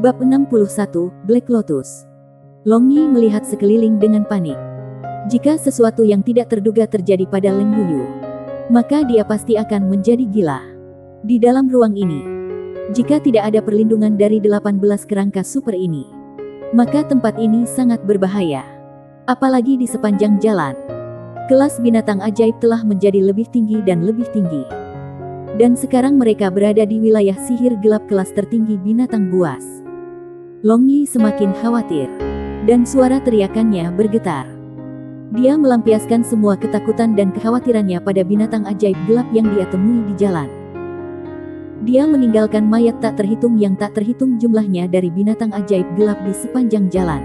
Bab 61, Black Lotus. Long Yi melihat sekeliling dengan panik. Jika sesuatu yang tidak terduga terjadi pada Leng Yuyu, maka dia pasti akan menjadi gila. Di dalam ruang ini, jika tidak ada perlindungan dari 18 kerangka super ini, maka tempat ini sangat berbahaya. Apalagi di sepanjang jalan, kelas binatang ajaib telah menjadi lebih tinggi dan lebih tinggi. Dan sekarang mereka berada di wilayah sihir gelap kelas tertinggi binatang buas. Long Yi semakin khawatir, dan suara teriakannya bergetar. Dia melampiaskan semua ketakutan dan kekhawatirannya pada binatang ajaib gelap yang dia temui di jalan. Dia meninggalkan mayat tak terhitung yang tak terhitung jumlahnya dari binatang ajaib gelap di sepanjang jalan.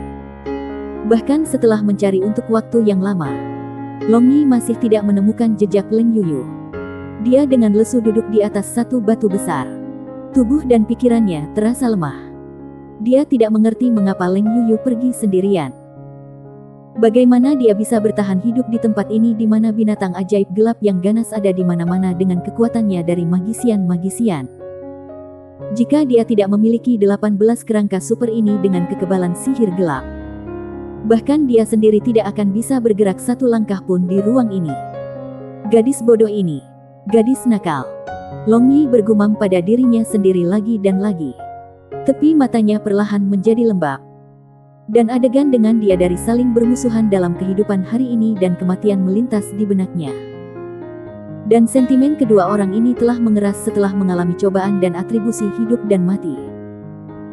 Bahkan setelah mencari untuk waktu yang lama, Long Yi masih tidak menemukan jejak Leng Yuyu. Dia dengan lesu duduk di atas satu batu besar. Tubuh dan pikirannya terasa lemah. Dia tidak mengerti mengapa Leng Yuyu pergi sendirian. Bagaimana dia bisa bertahan hidup di tempat ini di mana binatang ajaib gelap yang ganas ada di mana-mana dengan kekuatannya dari magisian-magisian. Jika dia tidak memiliki 18 kerangka super ini dengan kekebalan sihir gelap, bahkan dia sendiri tidak akan bisa bergerak satu langkah pun di ruang ini. Gadis bodoh ini, gadis nakal. Long Yi bergumam pada dirinya sendiri lagi dan lagi. Tepi matanya perlahan menjadi lembab. Dan adegan dengan dia dari saling bermusuhan dalam kehidupan hari ini dan kematian melintas di benaknya. Dan sentimen kedua orang ini telah mengeras setelah mengalami cobaan dan atribusi hidup dan mati.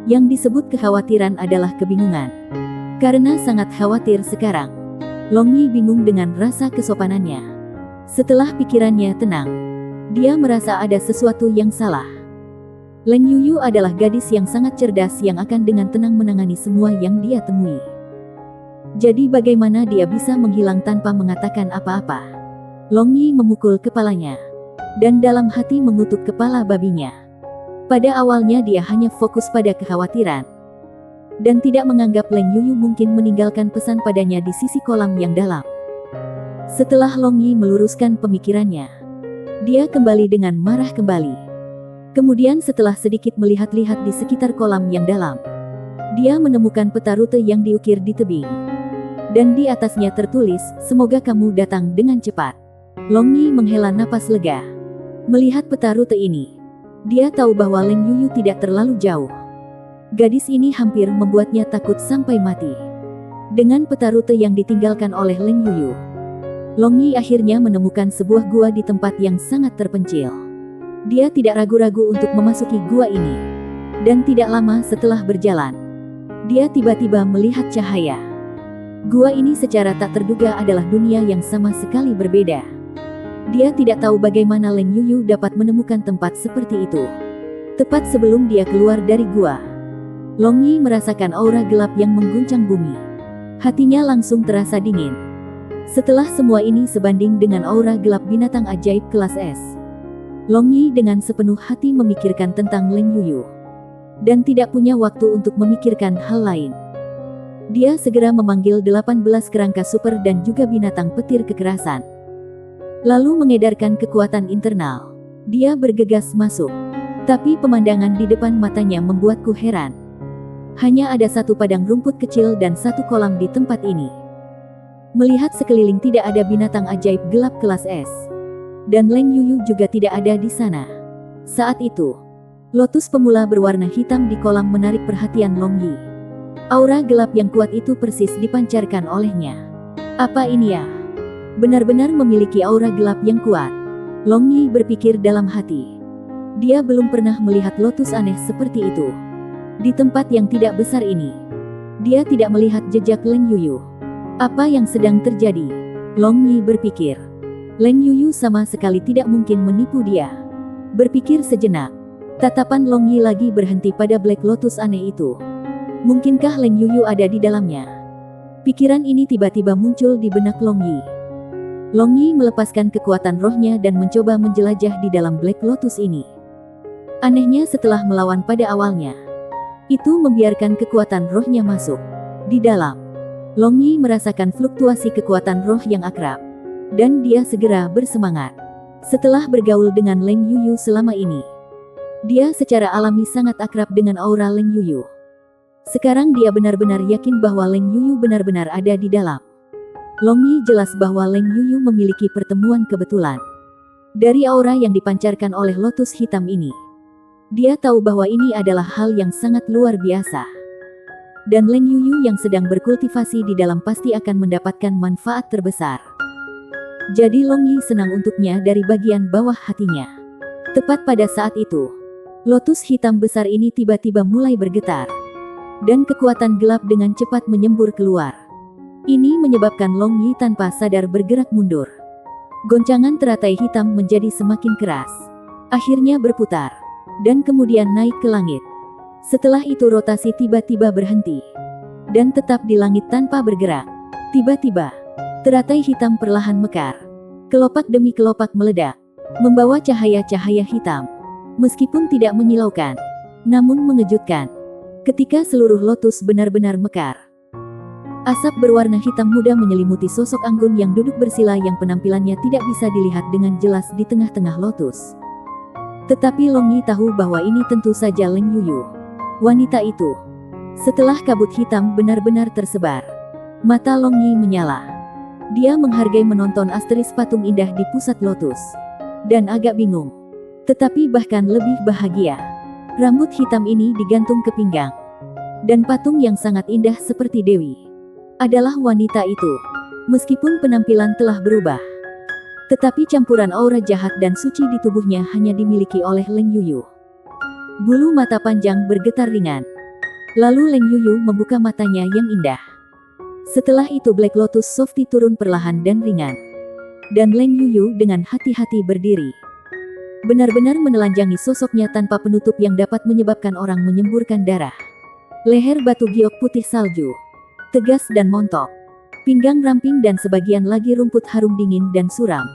Yang disebut kekhawatiran adalah kebingungan. Karena sangat khawatir sekarang, Long Yi bingung dengan rasa kesopanannya. Setelah pikirannya tenang, dia merasa ada sesuatu yang salah. Leng Yuyu adalah gadis yang sangat cerdas yang akan dengan tenang menangani semua yang dia temui. Jadi bagaimana dia bisa menghilang tanpa mengatakan apa-apa? Long Yi memukul kepalanya, dan dalam hati mengutuk kepala babinya. Pada awalnya dia hanya fokus pada kekhawatiran, dan tidak menganggap Leng Yuyu mungkin meninggalkan pesan padanya di sisi kolam yang dalam. Setelah Long Yi meluruskan pemikirannya, dia kembali dengan marah kembali. Kemudian setelah sedikit melihat-lihat di sekitar kolam yang dalam, dia menemukan peta rute yang diukir di tebing. Dan di atasnya tertulis, "Semoga kamu datang dengan cepat." Long Yi menghela napas lega. Melihat peta rute ini, dia tahu bahwa Leng Yuyu tidak terlalu jauh. Gadis ini hampir membuatnya takut sampai mati. Dengan peta rute yang ditinggalkan oleh Leng Yuyu, Long Yi akhirnya menemukan sebuah gua di tempat yang sangat terpencil. Dia tidak ragu-ragu untuk memasuki gua ini. Dan tidak lama setelah berjalan, dia tiba-tiba melihat cahaya. Gua ini secara tak terduga adalah dunia yang sama sekali berbeda. Dia tidak tahu bagaimana Leng Yuyu dapat menemukan tempat seperti itu. Tepat sebelum dia keluar dari gua, Long Yi merasakan aura gelap yang mengguncang bumi. Hatinya langsung terasa dingin. Setelah semua ini sebanding dengan aura gelap binatang ajaib kelas S, Long Yi dengan sepenuh hati memikirkan tentang Leng Yuyu, dan tidak punya waktu untuk memikirkan hal lain. Dia segera memanggil 18 kerangka super dan juga binatang petir kekerasan. Lalu mengedarkan kekuatan internal. Dia bergegas masuk. Tapi pemandangan di depan matanya membuatku heran. Hanya ada satu padang rumput kecil dan satu kolam di tempat ini. Melihat sekeliling tidak ada binatang ajaib gelap kelas S. Dan Leng Yuyu juga tidak ada di sana. Saat itu, lotus pemula berwarna hitam di kolam menarik perhatian Long Yi. Aura gelap yang kuat itu persis dipancarkan olehnya. Apa ini ya? Benar-benar memiliki aura gelap yang kuat. Long Yi berpikir dalam hati. Dia belum pernah melihat lotus aneh seperti itu. Di tempat yang tidak besar ini, dia tidak melihat jejak Leng Yuyu. Apa yang sedang terjadi? Long Yi berpikir. Leng Yuyu sama sekali tidak mungkin menipu dia. Berpikir sejenak, tatapan Long Yi lagi berhenti pada Black Lotus aneh itu. Mungkinkah Leng Yuyu ada di dalamnya? Pikiran ini tiba-tiba muncul di benak Long Yi. Long Yi melepaskan kekuatan rohnya dan mencoba menjelajah di dalam Black Lotus ini. Anehnya setelah melawan pada awalnya, itu membiarkan kekuatan rohnya masuk. Di dalam, Long Yi merasakan fluktuasi kekuatan roh yang akrab. Dan dia segera bersemangat. Setelah bergaul dengan Leng Yuyu selama ini, dia secara alami sangat akrab dengan aura Leng Yuyu. Sekarang dia benar-benar yakin bahwa Leng Yuyu benar-benar ada di dalam. Long Yi jelas bahwa Leng Yuyu memiliki pertemuan kebetulan. Dari aura yang dipancarkan oleh lotus hitam ini, dia tahu bahwa ini adalah hal yang sangat luar biasa. Dan Leng Yuyu yang sedang berkultivasi di dalam pasti akan mendapatkan manfaat terbesar. Jadi Long Yi senang untuknya dari bagian bawah hatinya. Tepat pada saat itu, lotus hitam besar ini tiba-tiba mulai bergetar. Dan kekuatan gelap dengan cepat menyembur keluar. Ini menyebabkan Long Yi tanpa sadar bergerak mundur. Goncangan teratai hitam menjadi semakin keras. Akhirnya berputar. Dan kemudian naik ke langit. Setelah itu rotasi tiba-tiba berhenti. Dan tetap di langit tanpa bergerak. Tiba-tiba, teratai hitam perlahan mekar. Kelopak demi kelopak meledak. Membawa cahaya-cahaya hitam. Meskipun tidak menyilaukan, namun mengejutkan. Ketika seluruh lotus benar-benar mekar. Asap berwarna hitam muda menyelimuti sosok anggun yang duduk bersila yang penampilannya tidak bisa dilihat dengan jelas di tengah-tengah lotus. Tetapi Long Yi tahu bahwa ini tentu saja Leng Yuyu. Wanita itu. Setelah kabut hitam benar-benar tersebar, mata Long Yi menyala. Dia menghargai menonton asteris patung indah di pusat lotus. Dan agak bingung. Tetapi bahkan lebih bahagia. Rambut hitam ini digantung ke pinggang. Dan patung yang sangat indah seperti Dewi adalah wanita itu. Meskipun penampilan telah berubah, tetapi campuran aura jahat dan suci di tubuhnya hanya dimiliki oleh Leng Yuyu. Bulu mata panjang bergetar ringan. Lalu Leng Yuyu membuka matanya yang indah. Setelah itu Black Lotus Softy turun perlahan dan ringan. Dan Leng Yuyu dengan hati-hati berdiri. Benar-benar menelanjangi sosoknya tanpa penutup yang dapat menyebabkan orang menyemburkan darah. Leher batu giok putih salju. Tegas dan montok. Pinggang ramping dan sebagian lagi rumput harum dingin dan suram.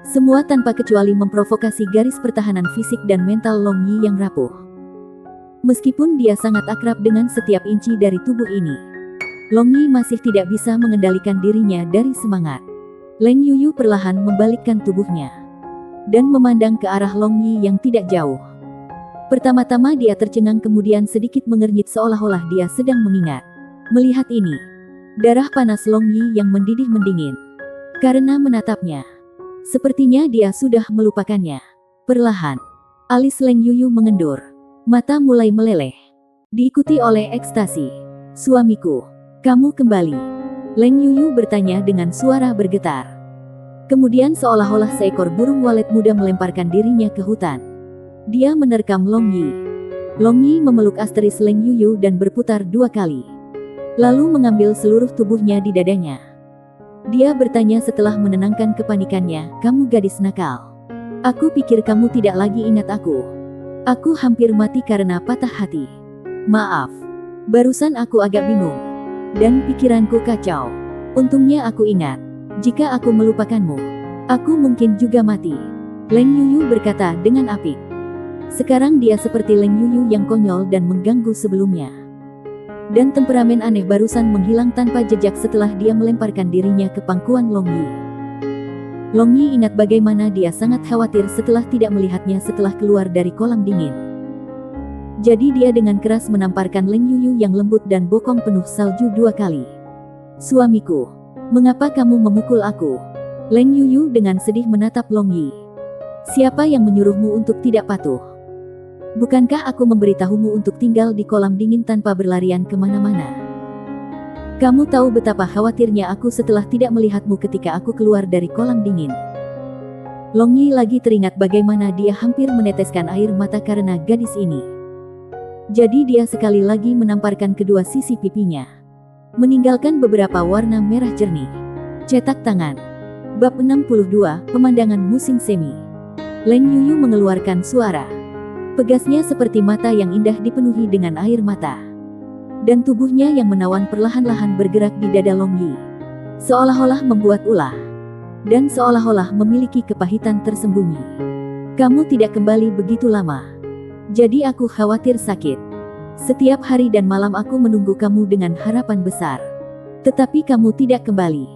Semua tanpa kecuali memprovokasi garis pertahanan fisik dan mental Long Yi yang rapuh. Meskipun dia sangat akrab dengan setiap inci dari tubuh ini, Long Yi masih tidak bisa mengendalikan dirinya dari semangat. Leng Yuyu perlahan membalikkan tubuhnya dan memandang ke arah Long Yi yang tidak jauh. Pertama-tama dia tercengang kemudian sedikit mengernyit seolah-olah dia sedang mengingat. Melihat ini, darah panas Long Yi yang mendidih mendingin. Karena menatapnya. Sepertinya dia sudah melupakannya. Perlahan, alis Leng Yuyu mengendur. Mata mulai meleleh. Diikuti oleh ekstasi. Suamiku, kamu kembali. Leng Yuyu bertanya dengan suara bergetar. Kemudian seolah-olah seekor burung walet muda melemparkan dirinya ke hutan. Dia menerkam Long Yi. Long Yi memeluk asteris Leng Yuyu dan berputar 2 kali. Lalu mengambil seluruh tubuhnya di dadanya. Dia bertanya setelah menenangkan kepanikannya, kamu gadis nakal. Aku pikir kamu tidak lagi ingat aku. Aku hampir mati karena patah hati. Maaf. Barusan aku agak bingung. Dan pikiranku kacau. Untungnya aku ingat. Jika aku melupakanmu, aku mungkin juga mati. Leng Yuyu berkata dengan apik. Sekarang dia seperti Leng Yuyu yang konyol dan mengganggu sebelumnya. Dan temperamen aneh barusan menghilang tanpa jejak setelah dia melemparkan dirinya ke pangkuan Long Yi. Long Yi ingat bagaimana dia sangat khawatir setelah tidak melihatnya setelah keluar dari kolam dingin. Jadi dia dengan keras menamparkan Leng Yuyu yang lembut dan bokong penuh salju 2 kali. Suamiku, mengapa kamu memukul aku? Leng Yuyu dengan sedih menatap Long Yi. Siapa yang menyuruhmu untuk tidak patuh? Bukankah aku memberitahumu untuk tinggal di kolam dingin tanpa berlarian kemana-mana? Kamu tahu betapa khawatirnya aku setelah tidak melihatmu ketika aku keluar dari kolam dingin. Long Yi lagi teringat bagaimana dia hampir meneteskan air mata karena gadis ini. Jadi dia sekali lagi menamparkan kedua sisi pipinya. Meninggalkan beberapa warna merah jernih. Cetak tangan. Bab 62, Pemandangan Musim Semi. Leng Yuyu mengeluarkan suara. Pegasnya seperti mata yang indah dipenuhi dengan air mata. Dan tubuhnya yang menawan perlahan-lahan bergerak di dada Long Yi. Seolah-olah membuat ulah. Dan seolah-olah memiliki kepahitan tersembunyi. Kamu tidak kembali begitu lama. Jadi aku khawatir sakit. Setiap hari dan malam aku menunggu kamu dengan harapan besar. Tetapi kamu tidak kembali.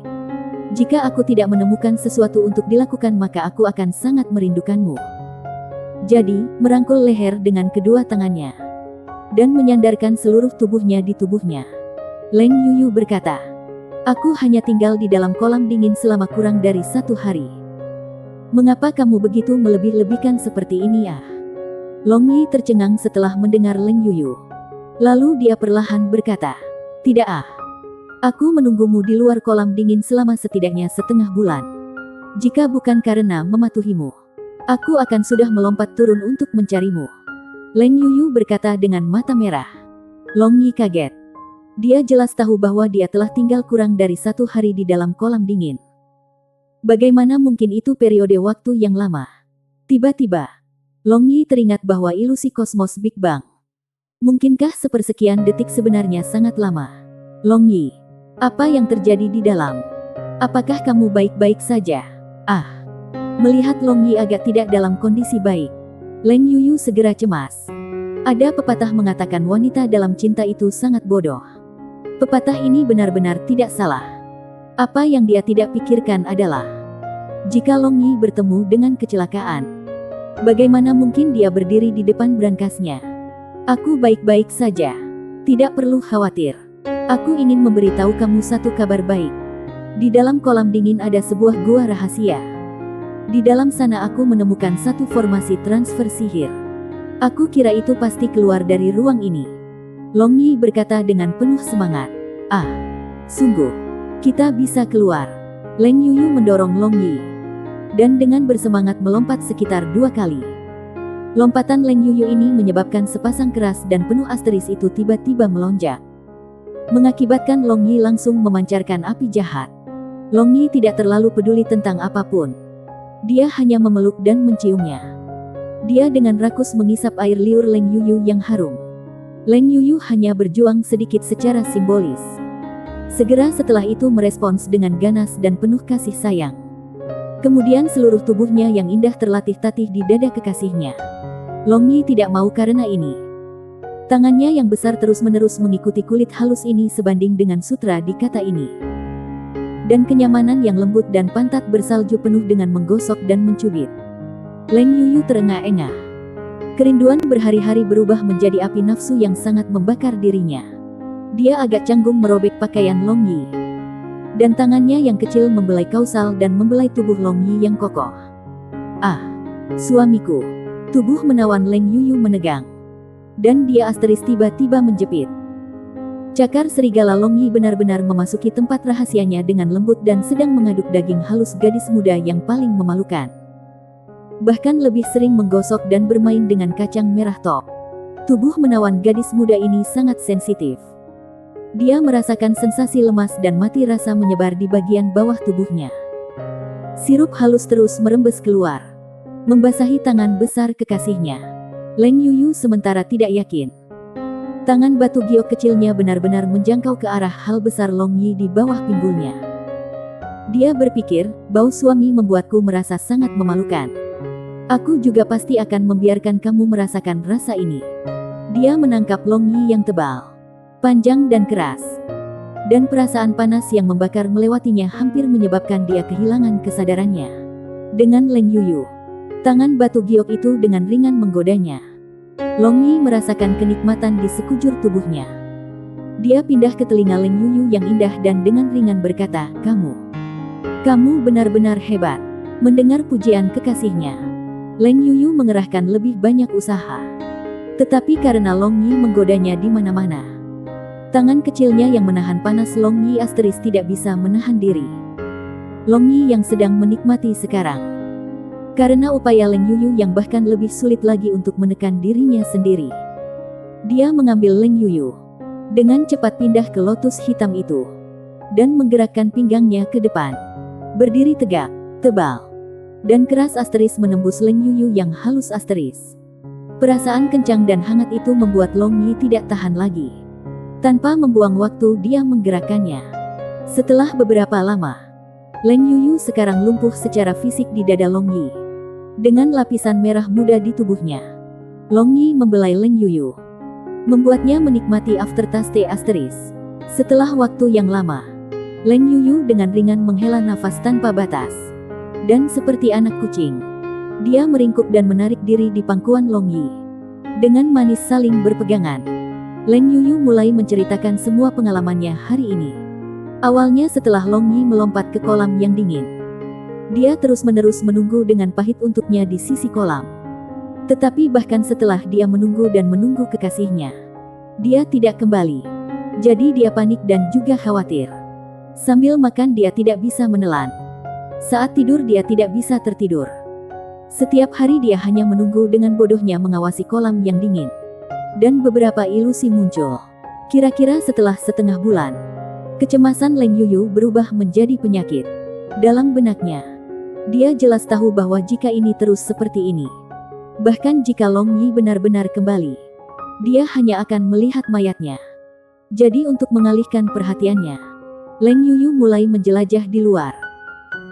Jika aku tidak menemukan sesuatu untuk dilakukan maka aku akan sangat merindukanmu. Jadi, merangkul leher dengan kedua tangannya. dan menyandarkan seluruh tubuhnya di tubuhnya. Leng Yuyu berkata, "Aku hanya tinggal di dalam kolam dingin selama kurang dari 1 hari. Mengapa kamu begitu melebih-lebihkan seperti ini ah?" Long Yi tercengang setelah mendengar Leng Yuyu. Lalu dia perlahan berkata, "Tidak ah. Aku menunggumu di luar kolam dingin selama setidaknya setengah bulan. Jika bukan karena mematuhimu, aku akan sudah melompat turun untuk mencarimu." Leng Yuyu berkata dengan mata merah. Long Yi kaget. Dia jelas tahu bahwa dia telah tinggal kurang dari 1 hari di dalam kolam dingin. Bagaimana mungkin itu periode waktu yang lama? Tiba-tiba, Long Yi teringat bahwa ilusi kosmos Big Bang. Mungkinkah sepersekian detik sebenarnya sangat lama? Long Yi, apa yang terjadi di dalam? Apakah kamu baik-baik saja? Ah, melihat Long Yi agak tidak dalam kondisi baik, Leng Yuyu segera cemas. Ada pepatah mengatakan wanita dalam cinta itu sangat bodoh. Pepatah ini benar-benar tidak salah. Apa yang dia tidak pikirkan adalah, jika Long Yi bertemu dengan kecelakaan, bagaimana mungkin dia berdiri di depan brankasnya? "Aku baik-baik saja. Tidak perlu khawatir. Aku ingin memberitahu kamu satu kabar baik. Di dalam kolam dingin ada sebuah gua rahasia. Di dalam sana aku menemukan satu formasi transfer sihir. Aku kira itu pasti keluar dari ruang ini." Long Yi berkata dengan penuh semangat. "Ah, sungguh. Kita bisa keluar." Leng Yuyu mendorong Long Yi, dan dengan bersemangat melompat sekitar 2 kali. Lompatan Leng Yuyu ini menyebabkan sepasang keras dan penuh asteris itu tiba-tiba melonjak, mengakibatkan Long Yi langsung memancarkan api jahat. Long Yi tidak terlalu peduli tentang apapun. Dia hanya memeluk dan menciumnya. Dia dengan rakus mengisap air liur Leng Yuyu yang harum. Leng Yuyu hanya berjuang sedikit secara simbolis. Segera setelah itu merespons dengan ganas dan penuh kasih sayang. Kemudian seluruh tubuhnya yang indah terlatih-tatih di dada kekasihnya. Long Yi tidak mau karena ini. Tangannya yang besar terus-menerus mengikuti kulit halus ini sebanding dengan sutra di kata ini. Dan kenyamanan yang lembut dan pantat bersalju penuh dengan menggosok dan mencubit. Leng Yuyu terengah-engah. Kerinduan berhari-hari berubah menjadi api nafsu yang sangat membakar dirinya. Dia agak canggung merobek pakaian Long Yi, dan tangannya yang kecil membelai kausal dan membelai tubuh Long Yi yang kokoh. "Ah, suamiku." Tubuh menawan Leng Yuyu menegang, dan dia asteris tiba-tiba menjepit. Cakar serigala Long Yi benar-benar memasuki tempat rahasianya dengan lembut dan sedang mengaduk daging halus gadis muda yang paling memalukan. Bahkan lebih sering menggosok dan bermain dengan kacang merah top. Tubuh menawan gadis muda ini sangat sensitif. Dia merasakan sensasi lemas dan mati rasa menyebar di bagian bawah tubuhnya. Sirup halus terus merembes keluar, membasahi tangan besar kekasihnya. Leng Yuyu sementara tidak yakin. Tangan batu giok kecilnya benar-benar menjangkau ke arah hal besar Long Yi di bawah pinggulnya. Dia berpikir, bau suami membuatku merasa sangat memalukan. Aku juga pasti akan membiarkan kamu merasakan rasa ini. Dia menangkap Long Yi yang tebal, panjang dan keras, dan perasaan panas yang membakar melewatinya hampir menyebabkan dia kehilangan kesadarannya. Dengan Leng Yuyu, tangan batu giok itu dengan ringan menggodanya. Long Yi merasakan kenikmatan di sekujur tubuhnya. Dia pindah ke telinga Leng Yuyu yang indah dan dengan ringan berkata, Kamu benar-benar hebat." Mendengar pujian kekasihnya, Leng Yuyu mengerahkan lebih banyak usaha. Tetapi karena Long Yi menggodanya di mana-mana, tangan kecilnya yang menahan panas Long Yi asteris tidak bisa menahan diri. Long Yi yang sedang menikmati sekarang. Karena upaya Leng Yuyu yang bahkan lebih sulit lagi untuk menekan dirinya sendiri, dia mengambil Leng Yuyu, dengan cepat pindah ke lotus hitam itu, dan menggerakkan pinggangnya ke depan. Berdiri tegak, tebal, dan keras asteris menembus Leng Yuyu yang halus asteris. Perasaan kencang dan hangat itu membuat Long Yi tidak tahan lagi. Tanpa membuang waktu dia menggerakkannya. Setelah beberapa lama, Leng Yuyu sekarang lumpuh secara fisik di dada Long Yi, dengan lapisan merah muda di tubuhnya. Long Yi membelai Leng Yuyu, membuatnya menikmati aftertaste asteris. Setelah waktu yang lama, Leng Yuyu dengan ringan menghela nafas tanpa batas. Dan seperti anak kucing, dia meringkuk dan menarik diri di pangkuan Long Yi. Dengan manis saling berpegangan, Leng Yuyu mulai menceritakan semua pengalamannya hari ini. Awalnya setelah Long Yi melompat ke kolam yang dingin, dia terus-menerus menunggu dengan pahit untuknya di sisi kolam. Tetapi bahkan setelah dia menunggu dan menunggu kekasihnya, dia tidak kembali. Jadi dia panik dan juga khawatir. Sambil makan dia tidak bisa menelan. Saat tidur dia tidak bisa tertidur. Setiap hari dia hanya menunggu dengan bodohnya mengawasi kolam yang dingin. Dan beberapa ilusi muncul. Kira-kira setelah setengah bulan, kecemasan Leng Yuyu berubah menjadi penyakit. Dalam benaknya, dia jelas tahu bahwa jika ini terus seperti ini, bahkan jika Long Yi benar-benar kembali, dia hanya akan melihat mayatnya. Jadi untuk mengalihkan perhatiannya, Leng Yuyu mulai menjelajah di luar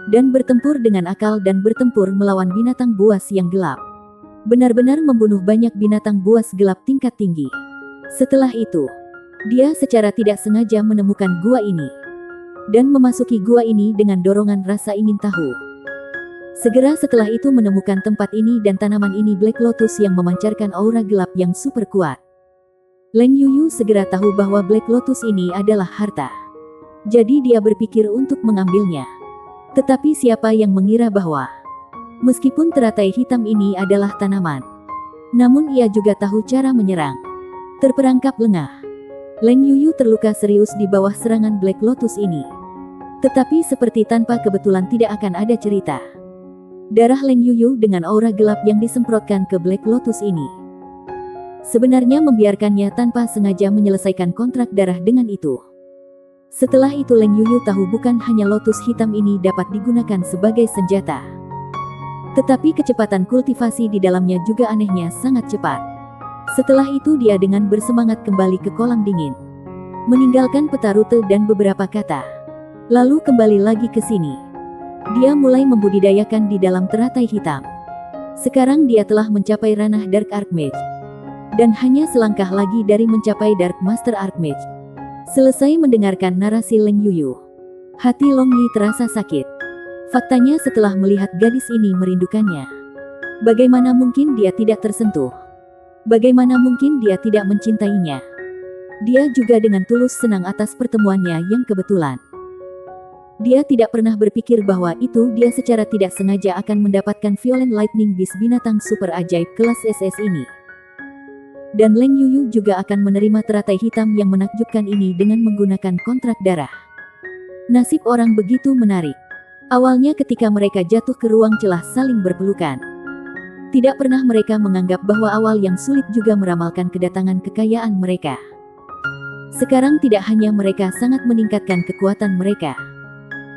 dan bertempur dengan akal dan bertempur melawan binatang buas yang gelap. Benar-benar membunuh banyak binatang buas gelap tingkat tinggi. Setelah itu, dia secara tidak sengaja menemukan gua ini dan memasuki gua ini dengan dorongan rasa ingin tahu. Segera setelah itu menemukan tempat ini dan tanaman ini Black Lotus yang memancarkan aura gelap yang super kuat. Leng Yuyu segera tahu bahwa Black Lotus ini adalah harta. Jadi dia berpikir untuk mengambilnya. Tetapi siapa yang mengira bahwa meskipun teratai hitam ini adalah tanaman, namun ia juga tahu cara menyerang. Terperangkap lengah, Leng Yuyu terluka serius di bawah serangan Black Lotus ini. Tetapi seperti tanpa kebetulan tidak akan ada cerita. Darah Leng Yuyu dengan aura gelap yang disemprotkan ke Black Lotus ini sebenarnya membiarkannya tanpa sengaja menyelesaikan kontrak darah dengan itu. Setelah itu Leng Yuyu tahu bukan hanya lotus hitam ini dapat digunakan sebagai senjata, tetapi kecepatan kultivasi di dalamnya juga anehnya sangat cepat. Setelah itu dia dengan bersemangat kembali ke kolam dingin, meninggalkan peta rute dan beberapa kata, lalu kembali lagi ke sini. Dia mulai membudidayakan di dalam teratai hitam. Sekarang dia telah mencapai ranah Dark Archmage, dan hanya selangkah lagi dari mencapai Dark Master Archmage. Selesai mendengarkan narasi Leng Yuyu, hati Long Yi terasa sakit. Faktanya setelah melihat gadis ini merindukannya, bagaimana mungkin dia tidak tersentuh? Bagaimana mungkin dia tidak mencintainya? Dia juga dengan tulus senang atas pertemuannya yang kebetulan. Dia tidak pernah berpikir bahwa itu dia secara tidak sengaja akan mendapatkan Violent Lightning Beast binatang super ajaib kelas SS ini. Dan Leng Yuyu juga akan menerima teratai hitam yang menakjubkan ini dengan menggunakan kontrak darah. Nasib orang begitu menarik. Awalnya ketika mereka jatuh ke ruang celah saling berpelukan, tidak pernah mereka menganggap bahwa awal yang sulit juga meramalkan kedatangan kekayaan mereka. Sekarang tidak hanya mereka sangat meningkatkan kekuatan mereka,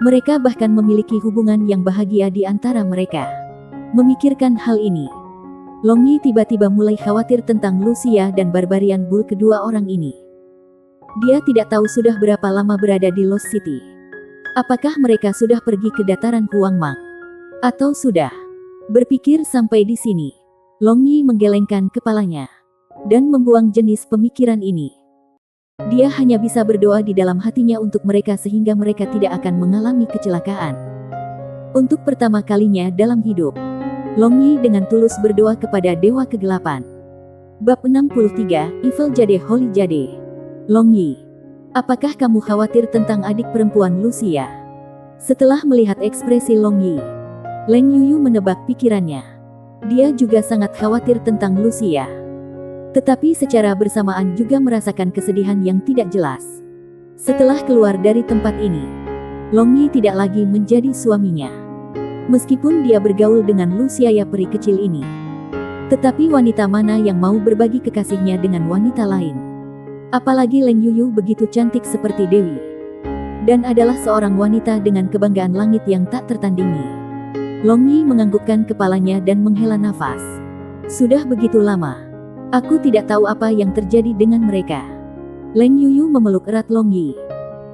mereka bahkan memiliki hubungan yang bahagia di antara mereka. Memikirkan hal ini, Long Yi tiba-tiba mulai khawatir tentang Lucia dan Barbarian Bull kedua orang ini. Dia tidak tahu sudah berapa lama berada di Lost City. Apakah mereka sudah pergi ke dataran Huangmang? Atau sudah? Berpikir sampai di sini, Long Yi menggelengkan kepalanya dan membuang jenis pemikiran ini. Dia hanya bisa berdoa di dalam hatinya untuk mereka sehingga mereka tidak akan mengalami kecelakaan. Untuk pertama kalinya dalam hidup, Long Yi dengan tulus berdoa kepada Dewa Kegelapan. Bab 63, Evil Jade Holy Jade. Long Yi, apakah kamu khawatir tentang adik perempuan Lucia? Setelah melihat ekspresi Long Yi, Leng Yuyu menebak pikirannya. Dia juga sangat khawatir tentang Lucia, tetapi secara bersamaan juga merasakan kesedihan yang tidak jelas. Setelah keluar dari tempat ini, Long Yi tidak lagi menjadi suaminya. Meskipun dia bergaul dengan Lucia ya peri kecil ini, tetapi wanita mana yang mau berbagi kekasihnya dengan wanita lain? Apalagi Leng Yuyu begitu cantik seperti Dewi, dan adalah seorang wanita dengan kebanggaan langit yang tak tertandingi. Long Yi menganggukkan kepalanya dan menghela nafas. Sudah begitu lama, aku tidak tahu apa yang terjadi dengan mereka. Leng Yuyu memeluk erat Long Yi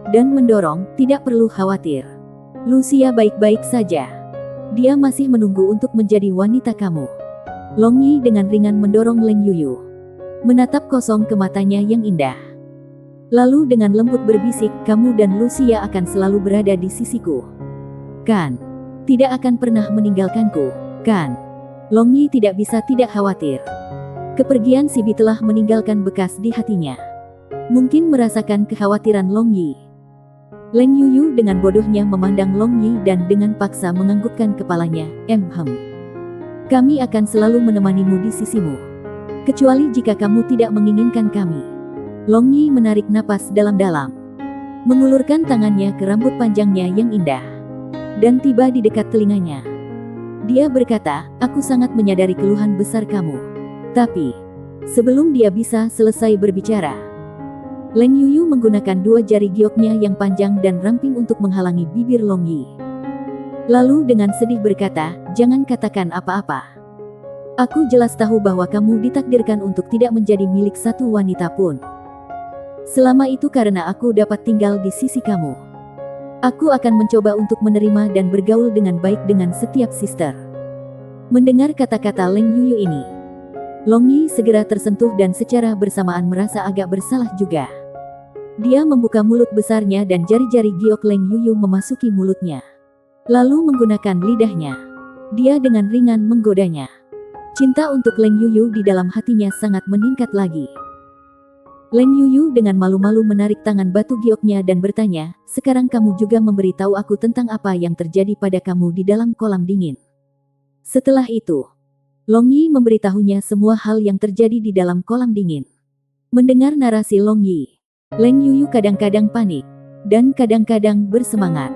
dan mendorong, tidak perlu khawatir. Lucia baik-baik saja. Dia masih menunggu untuk menjadi wanita kamu. Long Yi dengan ringan mendorong Leng Yuyu, menatap kosong ke matanya yang indah. Lalu dengan lembut berbisik, kamu dan Lucia akan selalu berada di sisiku. Kan? Tidak akan pernah meninggalkanku, kan? Long Yi tidak bisa tidak khawatir. Kepergian Sibi telah meninggalkan bekas di hatinya. Mungkin merasakan kekhawatiran Long Yi. Leng Yuyu dengan bodohnya memandang Long Yi dan dengan paksa menganggukkan kepalanya. Kami akan selalu menemanimu di sisimu. Kecuali jika kamu tidak menginginkan kami. Long Yi menarik napas dalam-dalam. Mengulurkan tangannya ke rambut panjangnya yang indah. Dan tiba di dekat telinganya. Dia berkata, aku sangat menyadari keluhan besar kamu. Tapi, sebelum dia bisa selesai berbicara, Leng Yuyu menggunakan dua jari gioknya yang panjang dan ramping untuk menghalangi bibir Long Yi. Lalu dengan sedih berkata, jangan katakan apa-apa. Aku jelas tahu bahwa kamu ditakdirkan untuk tidak menjadi milik satu wanita pun. Selama itu karena aku dapat tinggal di sisi kamu. Aku akan mencoba untuk menerima dan bergaul dengan baik dengan setiap sister. Mendengar kata-kata Leng Yuyu ini, Long Yi segera tersentuh dan secara bersamaan merasa agak bersalah juga. Dia membuka mulut besarnya dan jari-jari giok Leng Yuyu memasuki mulutnya. Lalu menggunakan lidahnya, dia dengan ringan menggodanya. Cinta untuk Leng Yuyu di dalam hatinya sangat meningkat lagi. Leng Yuyu dengan malu-malu menarik tangan batu gioknya dan bertanya, sekarang kamu juga memberitahu aku tentang apa yang terjadi pada kamu di dalam kolam dingin. Setelah itu, Long Yi memberitahunya semua hal yang terjadi di dalam kolam dingin. Mendengar narasi Long Yi, Leng Yuyu kadang-kadang panik, dan kadang-kadang bersemangat.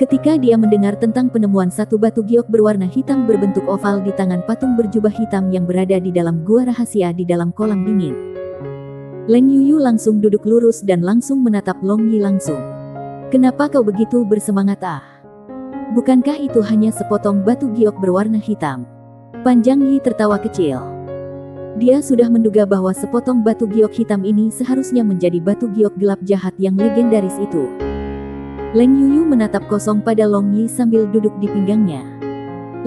Ketika dia mendengar tentang penemuan satu batu giok berwarna hitam berbentuk oval di tangan patung berjubah hitam yang berada di dalam gua rahasia di dalam kolam dingin, Leng Yuyu langsung duduk lurus dan langsung menatap Long Yi langsung. Kenapa kau begitu bersemangat Bukankah itu hanya sepotong batu giok berwarna hitam? Panjang Yi tertawa kecil. Dia sudah menduga bahwa sepotong batu giok hitam ini seharusnya menjadi batu giok gelap jahat yang legendaris itu. Leng Yuyu menatap kosong pada Long Yi sambil duduk di pinggangnya.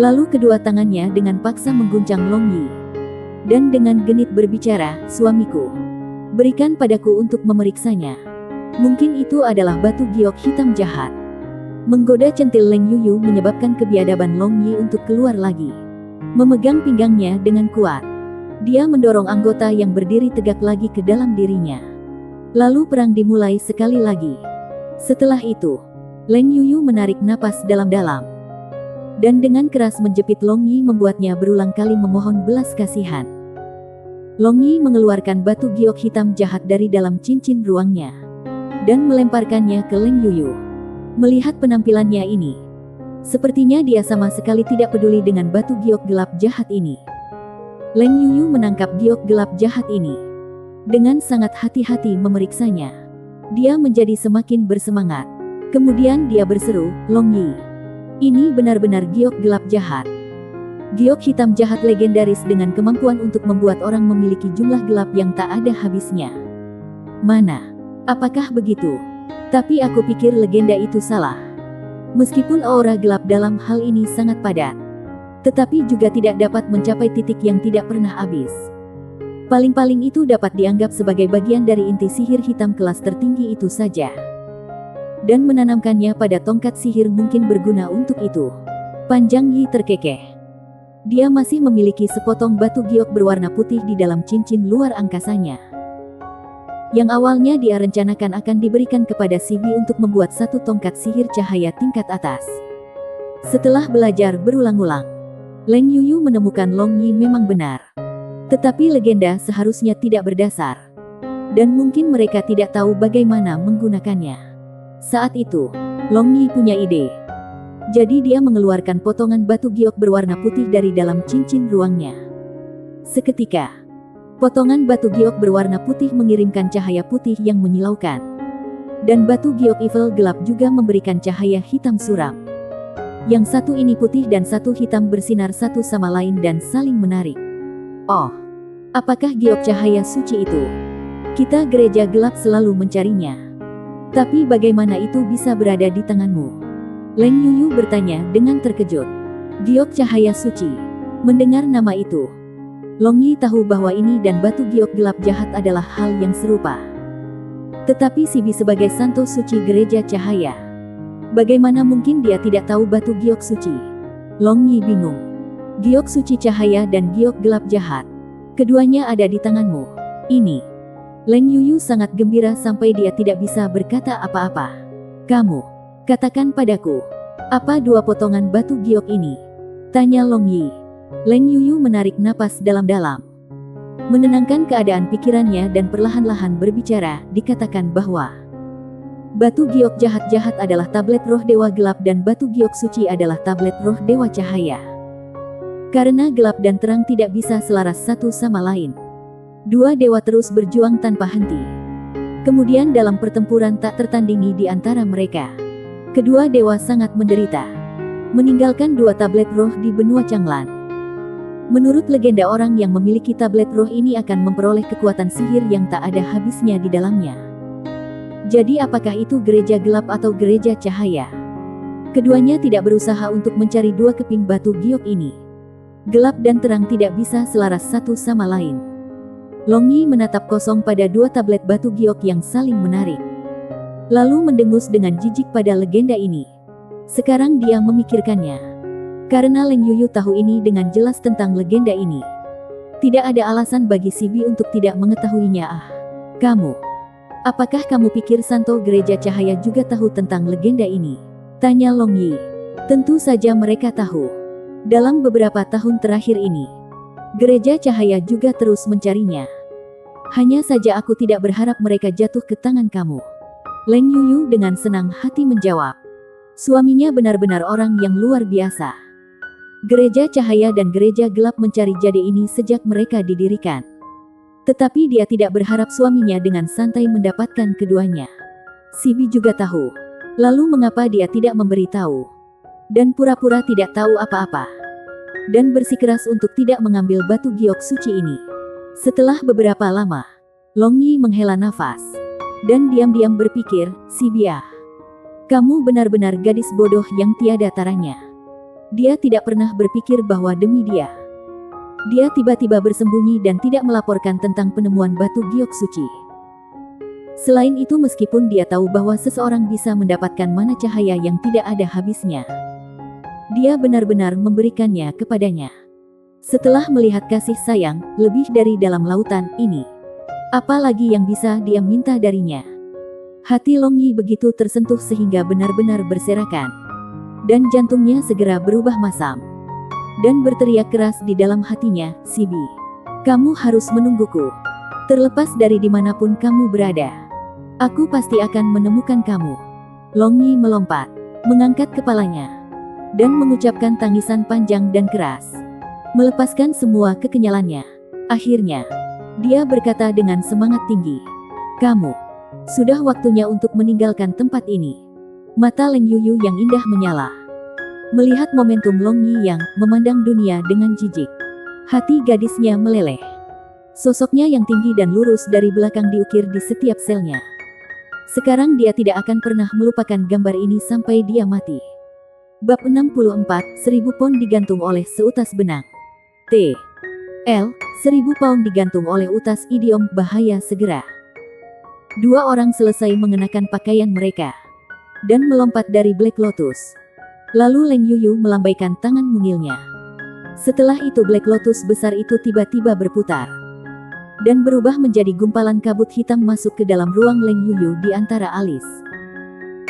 Lalu kedua tangannya dengan paksa mengguncang Long Yi. Dan dengan genit berbicara, suamiku, berikan padaku untuk memeriksanya. Mungkin itu adalah batu giok hitam jahat. Menggoda centil Leng Yuyu menyebabkan kebiadaban Long Yi untuk keluar lagi. Memegang pinggangnya dengan kuat. Dia mendorong anggota yang berdiri tegak lagi ke dalam dirinya. Lalu perang dimulai sekali lagi. Setelah itu, Leng Yuyu menarik napas dalam-dalam. Dan dengan keras menjepit Long Yi membuatnya berulang kali memohon belas kasihan. Long Yi mengeluarkan batu giok hitam jahat dari dalam cincin ruangnya. Dan melemparkannya ke Leng Yuyu. Melihat penampilannya ini, sepertinya dia sama sekali tidak peduli dengan batu giok gelap jahat ini. Leng Yuyu menangkap giok gelap jahat ini. Dengan sangat hati-hati memeriksanya. Dia menjadi semakin bersemangat. Kemudian dia berseru, Long Yi, ini benar-benar giok gelap jahat. Giok hitam jahat legendaris dengan kemampuan untuk membuat orang memiliki jumlah gelap yang tak ada habisnya. Mana? Apakah begitu? Tapi aku pikir legenda itu salah. Meskipun aura gelap dalam hal ini sangat padat, tetapi juga tidak dapat mencapai titik yang tidak pernah habis. Paling-paling itu dapat dianggap sebagai bagian dari inti sihir hitam kelas tertinggi itu saja. Dan menanamkannya pada tongkat sihir mungkin berguna untuk itu. Panjang Yi terkekeh. Dia masih memiliki sepotong batu giok berwarna putih di dalam cincin luar angkasanya. Yang awalnya dia rencanakan akan diberikan kepada Sibi untuk membuat satu tongkat sihir cahaya tingkat atas. Setelah belajar berulang-ulang, Leng Yuyu menemukan Long Yi memang benar. Tetapi legenda seharusnya tidak berdasar. Dan mungkin mereka tidak tahu bagaimana menggunakannya. Saat itu, Long Yi punya ide. Jadi dia mengeluarkan potongan batu giok berwarna putih dari dalam cincin ruangnya. Seketika, potongan batu giok berwarna putih mengirimkan cahaya putih yang menyilaukan. Dan batu giok evil gelap juga memberikan cahaya hitam suram. Yang satu ini putih dan satu hitam bersinar satu sama lain dan saling menarik. Oh, apakah giok cahaya suci itu? Kita gereja gelap selalu mencarinya. Tapi bagaimana itu bisa berada di tanganmu? Leng Yuyu bertanya dengan terkejut. Giok cahaya suci. Mendengar nama itu, Long Yi tahu bahwa ini dan batu giok gelap jahat adalah hal yang serupa. Tetapi Sibi sebagai santo suci gereja cahaya, bagaimana mungkin dia tidak tahu batu giok suci? Long Yi bingung. Giok suci cahaya dan giok gelap jahat. Keduanya ada di tanganmu. Ini. Leng Yuyu sangat gembira sampai dia tidak bisa berkata apa-apa. Kamu, katakan padaku, apa dua potongan batu giok ini? Tanya Long Yi. Leng Yuyu menarik napas dalam-dalam. Menenangkan keadaan pikirannya dan perlahan-lahan berbicara, dikatakan bahwa batu giok jahat-jahat adalah tablet roh dewa gelap dan batu giok suci adalah tablet roh dewa cahaya. Karena gelap dan terang tidak bisa selaras satu sama lain, dua dewa terus berjuang tanpa henti. Kemudian dalam pertempuran tak tertandingi di antara mereka, kedua dewa sangat menderita, meninggalkan dua tablet roh di benua Changlan. Menurut legenda, orang yang memiliki tablet roh ini akan memperoleh kekuatan sihir yang tak ada habisnya di dalamnya. Jadi apakah itu gereja gelap atau gereja cahaya? Keduanya tidak berusaha untuk mencari dua keping batu giok ini. Gelap dan terang tidak bisa selaras satu sama lain. Long Yi menatap kosong pada dua tablet batu giok yang saling menarik, lalu mendengus dengan jijik pada legenda ini. Sekarang dia memikirkannya. Karena Leng Yuyu tahu ini dengan jelas tentang legenda ini. Tidak ada alasan bagi Sibi untuk tidak mengetahuinya. Kamu, apakah kamu pikir Santo Gereja Cahaya juga tahu tentang legenda ini? Tanya Long Yi. Tentu saja mereka tahu. Dalam beberapa tahun terakhir ini, Gereja Cahaya juga terus mencarinya. Hanya saja aku tidak berharap mereka jatuh ke tangan kamu. Leng Yuyu dengan senang hati menjawab. Suaminya benar-benar orang yang luar biasa. Gereja Cahaya dan Gereja Gelap mencari jade ini sejak mereka didirikan. Tetapi dia tidak berharap suaminya dengan santai mendapatkan keduanya. Sibi juga tahu. Lalu mengapa dia tidak memberitahu? Dan pura-pura tidak tahu apa-apa. Dan bersikeras untuk tidak mengambil batu giok suci ini. Setelah beberapa lama, Long Yi menghela nafas. Dan diam-diam berpikir, Sibi, kamu benar-benar gadis bodoh yang tiada taranya. Dia tidak pernah berpikir bahwa demi dia tiba-tiba bersembunyi dan tidak melaporkan tentang penemuan batu giok suci. Selain itu, meskipun dia tahu bahwa seseorang bisa mendapatkan mana cahaya yang tidak ada habisnya, dia benar-benar memberikannya kepadanya. Setelah melihat kasih sayang lebih dari dalam lautan ini, apa lagi yang bisa dia minta darinya? Hati Long Yi begitu tersentuh sehingga benar-benar berserakan. Dan jantungnya segera berubah masam. Dan berteriak keras di dalam hatinya, Sibi, kamu harus menungguku. Terlepas dari dimanapun kamu berada, aku pasti akan menemukan kamu. Long Yi melompat, mengangkat kepalanya, dan mengucapkan tangisan panjang dan keras, melepaskan semua kekenyalannya. Akhirnya, dia berkata dengan semangat tinggi, kamu, sudah waktunya untuk meninggalkan tempat ini. Mata Leng Yuyu yang indah menyala. Melihat momentum Long Yi yang memandang dunia dengan jijik, hati gadisnya meleleh. Sosoknya yang tinggi dan lurus dari belakang diukir di setiap selnya. Sekarang dia tidak akan pernah melupakan gambar ini sampai dia mati. Bab 64, 1000 pound digantung oleh seutas benang. T. L. 1000 pound digantung oleh utas idiom bahaya segera. Dua orang selesai mengenakan pakaian mereka dan melompat dari Black Lotus. Lalu Leng Yuyu melambaikan tangan mungilnya. Setelah itu Black Lotus besar itu tiba-tiba berputar dan berubah menjadi gumpalan kabut hitam masuk ke dalam ruang Leng Yuyu di antara alis.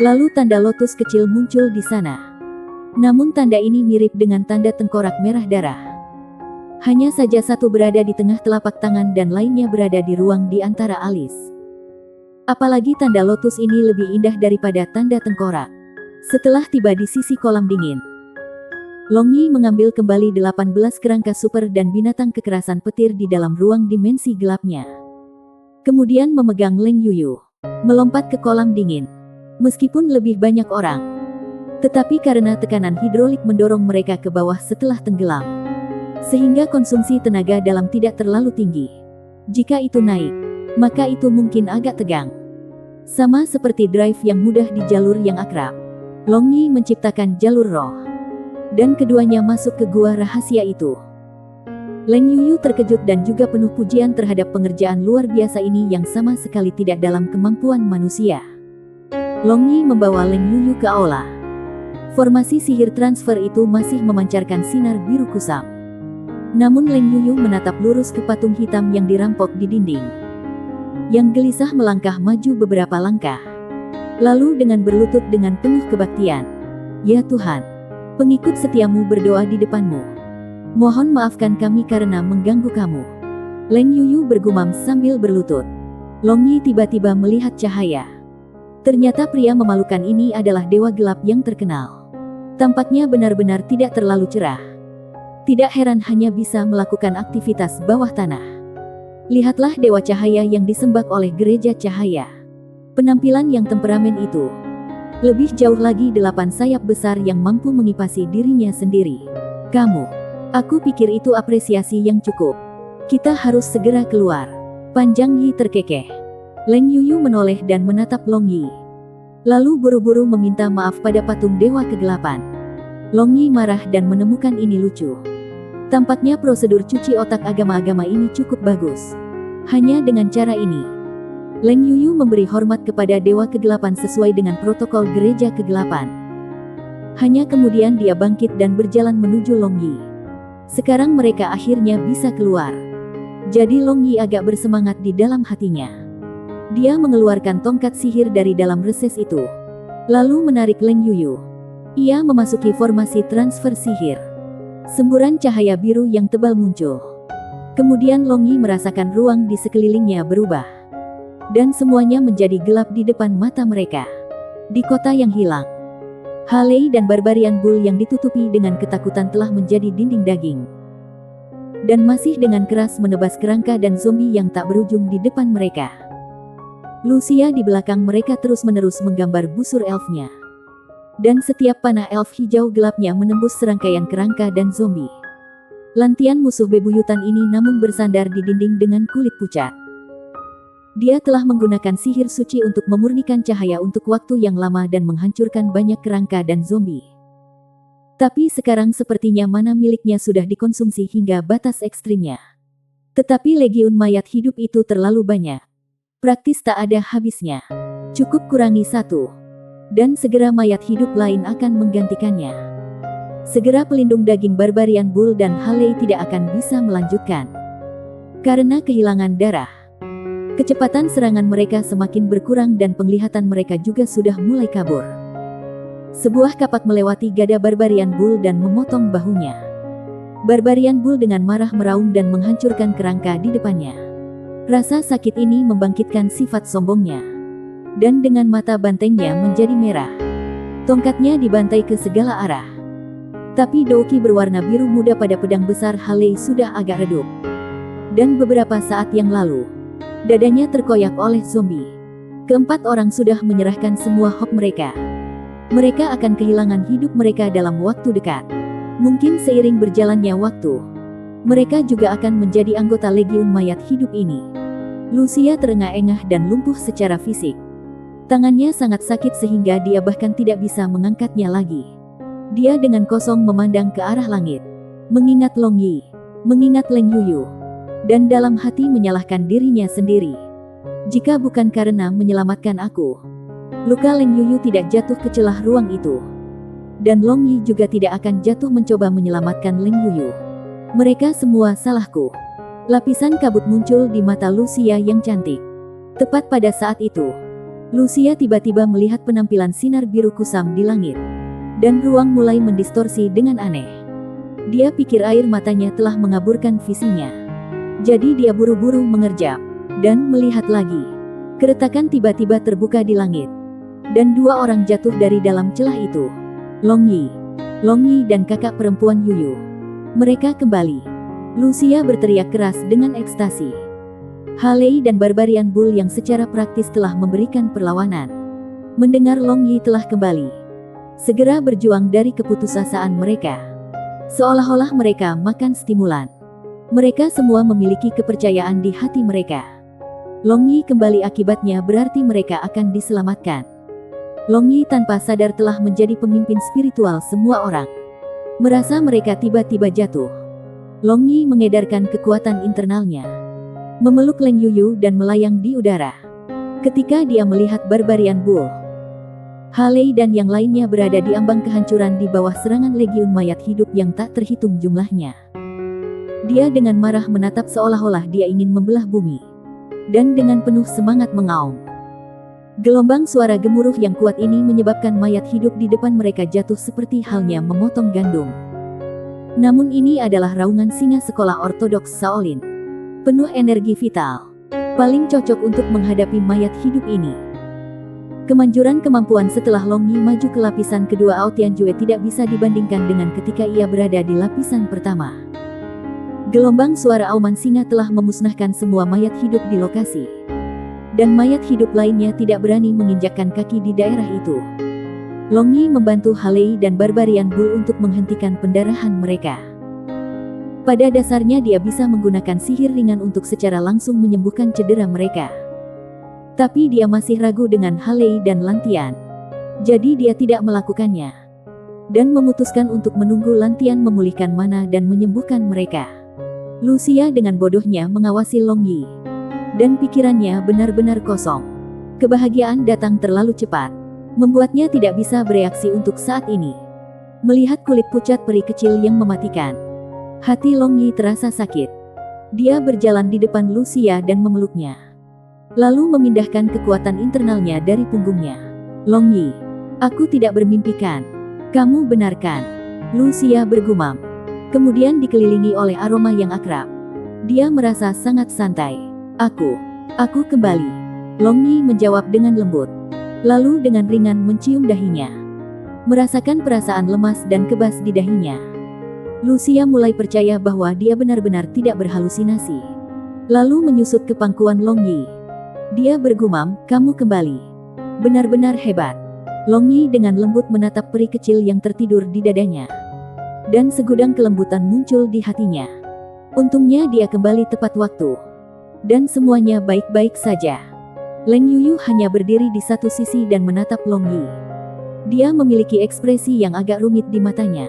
Lalu tanda lotus kecil muncul di sana. Namun tanda ini mirip dengan tanda tengkorak merah darah. Hanya saja satu berada di tengah telapak tangan dan lainnya berada di ruang di antara alis. Apalagi tanda lotus ini lebih indah daripada tanda tengkorak. Setelah tiba di sisi kolam dingin, Long Yi mengambil kembali 18 kerangka super dan binatang kekerasan petir di dalam ruang dimensi gelapnya. Kemudian memegang Leng Yuyu, melompat ke kolam dingin. Meskipun lebih banyak orang, tetapi karena tekanan hidrolik mendorong mereka ke bawah setelah tenggelam, sehingga konsumsi tenaga dalam tidak terlalu tinggi. Jika itu naik, maka itu mungkin agak tegang. Sama seperti drive yang mudah di jalur yang akrab, Long Yi menciptakan jalur roh. Dan keduanya masuk ke gua rahasia itu. Leng Yuyu terkejut dan juga penuh pujian terhadap pengerjaan luar biasa ini yang sama sekali tidak dalam kemampuan manusia. Long Yi membawa Leng Yuyu ke aula. Formasi sihir transfer itu masih memancarkan sinar biru kusam. Namun Leng Yuyu menatap lurus ke patung hitam yang dirampok di dinding. yang gelisah melangkah maju beberapa langkah. Lalu dengan berlutut dengan penuh kebaktian, "Ya Tuhan, pengikut setiamu berdoa di depanmu. Mohon maafkan kami karena mengganggu kamu." Leng Yuyu bergumam sambil berlutut. Long Yi tiba-tiba melihat cahaya. Ternyata pria memalukan ini adalah dewa gelap yang terkenal. Tampaknya benar-benar tidak terlalu cerah. Tidak heran hanya bisa melakukan aktivitas bawah tanah. Lihatlah dewa cahaya yang disembah oleh gereja cahaya. Penampilan yang temperamen itu. Lebih jauh lagi 8 sayap besar yang mampu mengipasi dirinya sendiri. "Kamu. Aku pikir itu apresiasi yang cukup. Kita harus segera keluar." Panjang Yi terkekeh. Leng Yuyu menoleh dan menatap Long Yi. Lalu buru-buru meminta maaf pada patung dewa kegelapan. Long Yi marah dan menemukan ini lucu. Tampaknya prosedur cuci otak agama-agama ini cukup bagus. Hanya dengan cara ini, Leng Yuyu memberi hormat kepada dewa kegelapan sesuai dengan protokol gereja kegelapan. Hanya kemudian dia bangkit dan berjalan menuju Long Yi. Sekarang mereka akhirnya bisa keluar. Jadi Long Yi agak bersemangat di dalam hatinya. Dia mengeluarkan tongkat sihir dari dalam reses itu. Lalu menarik Leng Yuyu. Ia memasuki formasi transfer sihir. Semburan cahaya biru yang tebal muncul. Kemudian Long Yi merasakan ruang di sekelilingnya berubah. Dan semuanya menjadi gelap di depan mata mereka. Di kota yang hilang, Halei dan Barbarian Bull yang ditutupi dengan ketakutan telah menjadi dinding daging. Dan masih dengan keras menebas kerangka dan zombie yang tak berujung di depan mereka. Lucia di belakang mereka terus-menerus menggambar busur elfnya. Dan setiap panah elf hijau gelapnya menembus serangkaian kerangka dan zombie. Lantian musuh bebuyutan ini namun bersandar di dinding dengan kulit pucat. Dia telah menggunakan sihir suci untuk memurnikan cahaya untuk waktu yang lama dan menghancurkan banyak kerangka dan zombie. Tapi sekarang sepertinya mana miliknya sudah dikonsumsi hingga batas ekstrimnya. Tetapi legiun mayat hidup itu terlalu banyak. Praktis tak ada habisnya. Cukup kurangi 1. Dan segera mayat hidup lain akan menggantikannya. Segera pelindung daging Barbarian Bull dan Halei tidak akan bisa melanjutkan. Karena kehilangan darah. Kecepatan serangan mereka semakin berkurang dan penglihatan mereka juga sudah mulai kabur. Sebuah kapak melewati gada Barbarian Bull dan memotong bahunya. Barbarian Bull dengan marah meraung dan menghancurkan kerangka di depannya. Rasa sakit ini membangkitkan sifat sombongnya. Dan dengan mata bantengnya menjadi merah. Tongkatnya dibantai ke segala arah. Tapi douki berwarna biru muda pada pedang besar Halei sudah agak redup. Dan beberapa saat yang lalu, dadanya terkoyak oleh zombie. Keempat orang sudah menyerahkan semua hope mereka. Mereka akan kehilangan hidup mereka dalam waktu dekat. Mungkin seiring berjalannya waktu, mereka juga akan menjadi anggota legiun mayat hidup ini. Lucia terengah-engah dan lumpuh secara fisik. Tangannya sangat sakit sehingga dia bahkan tidak bisa mengangkatnya lagi. Dia dengan kosong memandang ke arah langit. Mengingat Long Yi, mengingat Leng Yuyu. Dan dalam hati menyalahkan dirinya sendiri. Jika bukan karena menyelamatkan aku, luka Leng Yuyu tidak jatuh ke celah ruang itu. Dan Long Yi juga tidak akan jatuh mencoba menyelamatkan Leng Yuyu. Mereka semua salahku. Lapisan kabut muncul di mata Lucia yang cantik. Tepat pada saat itu, Lucia tiba-tiba melihat penampilan sinar biru kusam di langit. Dan ruang mulai mendistorsi dengan aneh. Dia pikir air matanya telah mengaburkan visinya. Jadi dia buru-buru mengerjap. Dan melihat lagi. Keretakan tiba-tiba terbuka di langit. Dan 2 orang jatuh dari dalam celah itu. Long Yi dan kakak perempuan Yuyu. Mereka kembali. Lucia berteriak keras dengan ekstasi. Halei dan Barbarian Bull yang secara praktis telah memberikan perlawanan. Mendengar Long Yi telah kembali. Segera berjuang dari keputusasaan mereka. Seolah-olah mereka makan stimulan. Mereka semua memiliki kepercayaan di hati mereka. Long Yi kembali akibatnya berarti mereka akan diselamatkan. Long Yi tanpa sadar telah menjadi pemimpin spiritual semua orang. Merasa mereka tiba-tiba jatuh. Long Yi mengedarkan kekuatan internalnya. Memeluk Leng Yuyu dan melayang di udara. Ketika dia melihat Barbarian Bull, Halei dan yang lainnya berada di ambang kehancuran di bawah serangan legiun mayat hidup yang tak terhitung jumlahnya. Dia dengan marah menatap seolah-olah dia ingin membelah bumi. dan dengan penuh semangat mengaum. Gelombang suara gemuruh yang kuat ini menyebabkan mayat hidup di depan mereka jatuh seperti halnya memotong gandum. Namun ini adalah raungan singa sekolah ortodoks Shaolin. Penuh energi vital. Paling cocok untuk menghadapi mayat hidup ini. Kemanjuran kemampuan setelah Long Yi maju ke lapisan kedua Ao Tianjue tidak bisa dibandingkan dengan ketika ia berada di lapisan pertama. Gelombang suara auman singa telah memusnahkan semua mayat hidup di lokasi. Dan mayat hidup lainnya tidak berani menginjakkan kaki di daerah itu. Long Yi membantu Halei dan Barbarian Bull untuk menghentikan pendarahan mereka. Pada dasarnya dia bisa menggunakan sihir ringan untuk secara langsung menyembuhkan cedera mereka. Tapi dia masih ragu dengan Halei dan Lantian. Jadi dia tidak melakukannya. Dan memutuskan untuk menunggu Lantian memulihkan mana dan menyembuhkan mereka. Lucia dengan bodohnya mengawasi Long Yi. Dan pikirannya benar-benar kosong. Kebahagiaan datang terlalu cepat. Membuatnya tidak bisa bereaksi untuk saat ini. Melihat kulit pucat peri kecil yang mematikan. Hati Long Yi terasa sakit. Dia berjalan di depan Lucia dan memeluknya. Lalu memindahkan kekuatan internalnya dari punggungnya. Long Yi, aku tidak bermimpikan. Kamu benarkan. Lucia bergumam. Kemudian dikelilingi oleh aroma yang akrab. Dia merasa sangat santai. Aku kembali. Long Yi menjawab dengan lembut. Lalu dengan ringan mencium dahinya. Merasakan perasaan lemas dan kebas di dahinya. Lucia mulai percaya bahwa dia benar-benar tidak berhalusinasi. Lalu menyusut ke pangkuan Long Yi. Dia bergumam, kamu kembali. Benar-benar hebat. Long Yi dengan lembut menatap peri kecil yang tertidur di dadanya. Dan segudang kelembutan muncul di hatinya. Untungnya dia kembali tepat waktu. Dan semuanya baik-baik saja. Leng Yuyu hanya berdiri di satu sisi dan menatap Long Yi. Dia memiliki ekspresi yang agak rumit di matanya.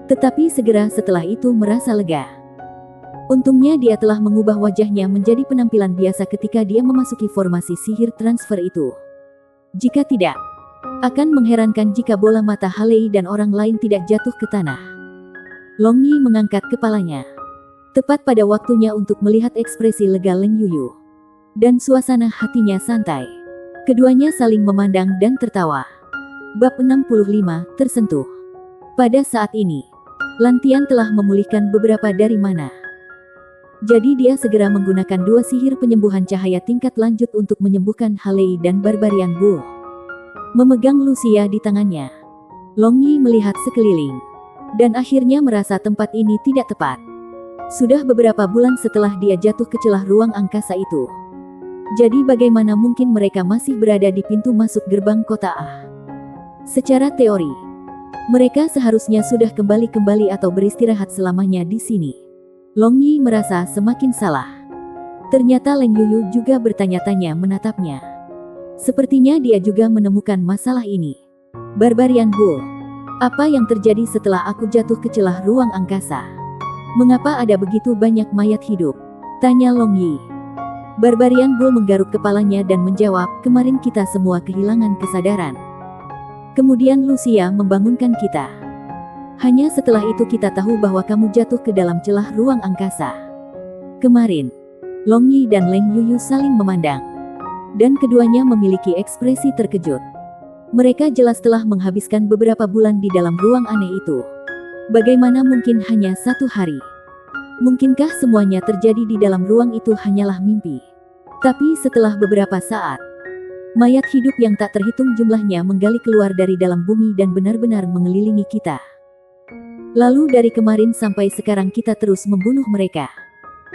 Tetapi segera setelah itu merasa lega. Untungnya dia telah mengubah wajahnya menjadi penampilan biasa ketika dia memasuki formasi sihir transfer itu. Jika tidak, akan mengherankan jika bola mata Halei dan orang lain tidak jatuh ke tanah. Long Yi mengangkat kepalanya. Tepat pada waktunya untuk melihat ekspresi lega Leng Yuyu. Dan suasana hatinya santai. Keduanya saling memandang dan tertawa. Bab 65, tersentuh. Pada saat ini, Lantian telah memulihkan beberapa dari mana. Jadi dia segera menggunakan dua sihir penyembuhan cahaya tingkat lanjut untuk menyembuhkan Halei dan Barbarian Bull. Memegang Lucia di tangannya. Long Yi melihat sekeliling. Dan akhirnya merasa tempat ini tidak tepat. Sudah beberapa bulan setelah dia jatuh ke celah ruang angkasa itu. Jadi bagaimana mungkin mereka masih berada di pintu masuk gerbang kota Ah? Secara teori, mereka seharusnya sudah kembali atau beristirahat selamanya di sini. Long Yi merasa semakin salah. Ternyata Leng Yuyu juga bertanya-tanya menatapnya. Sepertinya dia juga menemukan masalah ini. Barbarian Bull, apa yang terjadi setelah aku jatuh ke celah ruang angkasa? Mengapa ada begitu banyak mayat hidup? Tanya Long Yi. Barbarian Bull menggaruk kepalanya dan menjawab, kemarin kita semua kehilangan kesadaran. Kemudian Lucia membangunkan kita. Hanya setelah itu kita tahu bahwa kamu jatuh ke dalam celah ruang angkasa. Kemarin, Long Yi dan Leng Yuyu saling memandang. Dan keduanya memiliki ekspresi terkejut. Mereka jelas telah menghabiskan beberapa bulan di dalam ruang aneh itu. Bagaimana mungkin hanya satu hari? Mungkinkah semuanya terjadi di dalam ruang itu hanyalah mimpi? Tapi setelah beberapa saat, mayat hidup yang tak terhitung jumlahnya menggali keluar dari dalam bumi dan benar-benar mengelilingi kita. Lalu dari kemarin sampai sekarang kita terus membunuh mereka.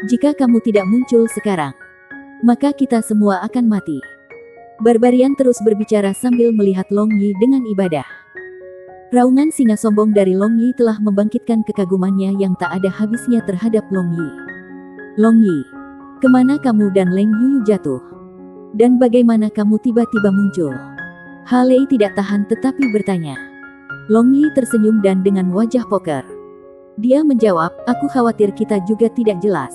Jika kamu tidak muncul sekarang, maka kita semua akan mati. Barbarian terus berbicara sambil melihat Long Yi dengan ibadah. Raungan singa sombong dari Long Yi telah membangkitkan kekagumannya yang tak ada habisnya terhadap Long Yi. Long Yi, kemana kamu dan Leng Yuyu jatuh? Dan bagaimana kamu tiba-tiba muncul? Halei tidak tahan tetapi bertanya. Long Yi tersenyum dan dengan wajah poker. Dia menjawab, aku khawatir kita juga tidak jelas.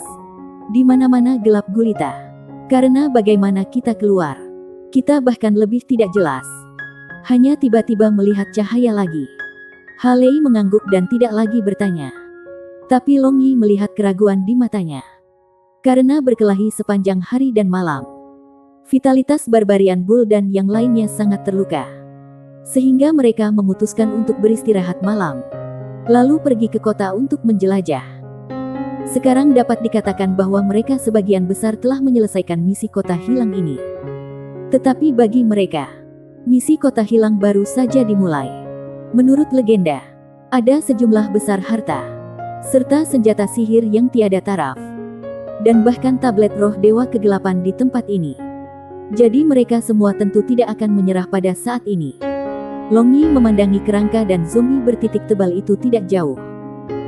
Di mana-mana gelap gulita. Karena bagaimana kita keluar, kita bahkan lebih tidak jelas. Hanya tiba-tiba melihat cahaya lagi. Halei mengangguk dan tidak lagi bertanya. Tapi Long Yi melihat keraguan di matanya. karena berkelahi sepanjang hari dan malam. Vitalitas Barbarian Bull dan yang lainnya sangat terluka, sehingga mereka memutuskan untuk beristirahat malam, lalu pergi ke kota untuk menjelajah. Sekarang dapat dikatakan bahwa mereka sebagian besar telah menyelesaikan misi kota hilang ini. Tetapi bagi mereka, misi kota hilang baru saja dimulai. Menurut legenda, ada sejumlah besar harta, serta senjata sihir yang tiada taraf, dan bahkan tablet roh Dewa Kegelapan di tempat ini. Jadi mereka semua tentu tidak akan menyerah pada saat ini. Long Yi memandangi kerangka dan zombie bertitik tebal itu tidak jauh,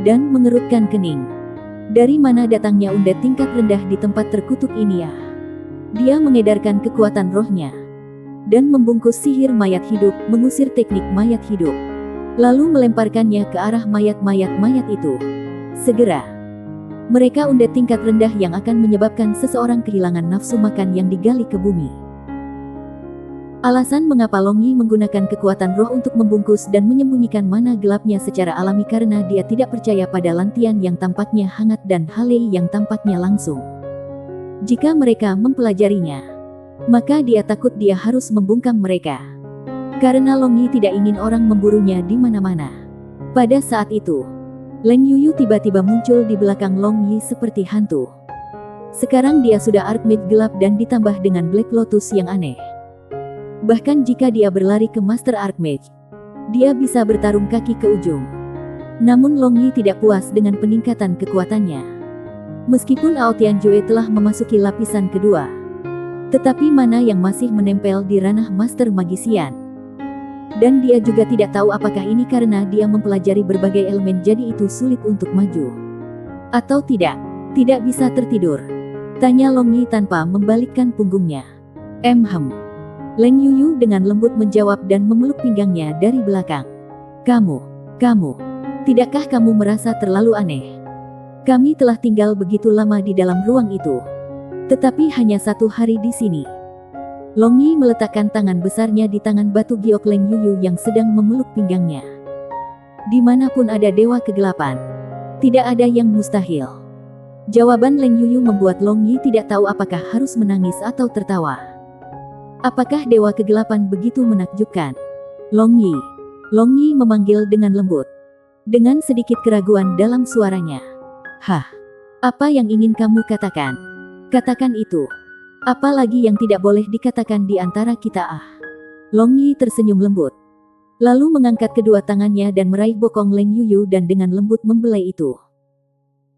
dan mengerutkan kening. Dari mana datangnya undead tingkat rendah di tempat terkutuk ini ya? Dia mengedarkan kekuatan rohnya, dan membungkus sihir mayat hidup, mengusir teknik mayat hidup, lalu melemparkannya ke arah mayat-mayat itu. Segera, mereka undead tingkat rendah yang akan menyebabkan seseorang kehilangan nafsu makan yang digali ke bumi. Alasan mengapa Long Yi menggunakan kekuatan roh untuk membungkus dan menyembunyikan mana gelapnya secara alami karena dia tidak percaya pada Lantian yang tampaknya hangat dan Halei yang tampaknya langsung. Jika mereka mempelajarinya, maka dia takut dia harus membungkam mereka. Karena Long Yi tidak ingin orang memburunya di mana-mana. Pada saat itu, Leng Yuyu tiba-tiba muncul di belakang Long Yi seperti hantu. Sekarang dia sudah Archmage gelap dan ditambah dengan Black Lotus yang aneh. Bahkan jika dia berlari ke Master Archmage, dia bisa bertarung kaki ke ujung. Namun Long Yi tidak puas dengan peningkatan kekuatannya. Meskipun Ao Tianjue telah memasuki lapisan kedua, tetapi mana yang masih menempel di ranah Master Magician. Dan dia juga tidak tahu apakah ini karena dia mempelajari berbagai elemen jadi itu sulit untuk maju. Atau tidak bisa tertidur? Tanya Long Yi tanpa membalikkan punggungnya. Leng Yuyu dengan lembut menjawab dan memeluk pinggangnya dari belakang. Kamu, tidakkah kamu merasa terlalu aneh? Kami telah tinggal begitu lama di dalam ruang itu, tetapi hanya 1 hari di sini. Long Yi meletakkan tangan besarnya di tangan batu giok Leng Yuyu yang sedang memeluk pinggangnya. Dimanapun ada Dewa Kegelapan, tidak ada yang mustahil. Jawaban Leng Yuyu membuat Long Yi tidak tahu apakah harus menangis atau tertawa. Apakah Dewa Kegelapan begitu menakjubkan? Long Yi memanggil dengan lembut, dengan sedikit keraguan dalam suaranya. Hah? Apa yang ingin kamu katakan? Katakan itu. Apa lagi yang tidak boleh dikatakan di antara kita? Long Yi tersenyum lembut, lalu mengangkat kedua tangannya dan meraih bokong Leng Yuyu dan dengan lembut membelai itu.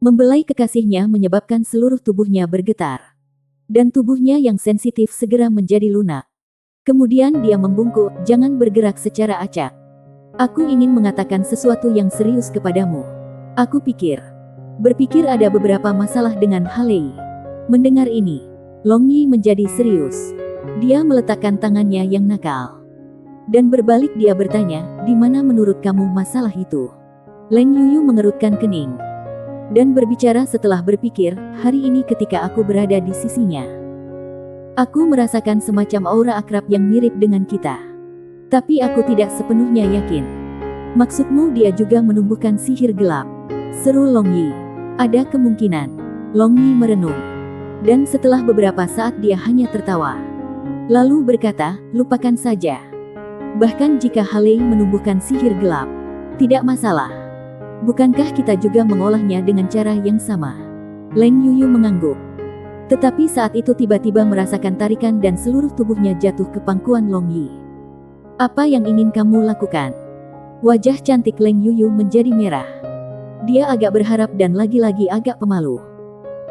Membelai kekasihnya menyebabkan seluruh tubuhnya bergetar, dan tubuhnya yang sensitif segera menjadi lunak. Kemudian dia membungkuk, jangan bergerak secara acak. Aku ingin mengatakan sesuatu yang serius kepadamu. Aku berpikir ada beberapa masalah dengan Halei. Mendengar ini, Long Yi menjadi serius. Dia meletakkan tangannya yang nakal, dan berbalik dia bertanya, di mana menurut kamu masalah itu? Leng Yuyu mengerutkan kening, dan berbicara setelah berpikir, hari ini ketika aku berada di sisinya, aku merasakan semacam aura akrab yang mirip dengan kita. Tapi aku tidak sepenuhnya yakin. Maksudmu dia juga menumbuhkan sihir gelap? Seru Long Yi. Ada kemungkinan. Long Yi merenung, dan setelah beberapa saat dia hanya tertawa, lalu berkata, lupakan saja. Bahkan jika Halei menumbuhkan sihir gelap, tidak masalah. Bukankah kita juga mengolahnya dengan cara yang sama? Leng Yuyu mengangguk. Tetapi saat itu tiba-tiba merasakan tarikan dan seluruh tubuhnya jatuh ke pangkuan Long Yi. Apa yang ingin kamu lakukan? Wajah cantik Leng Yuyu menjadi merah. Dia agak berharap dan lagi-lagi agak pemalu.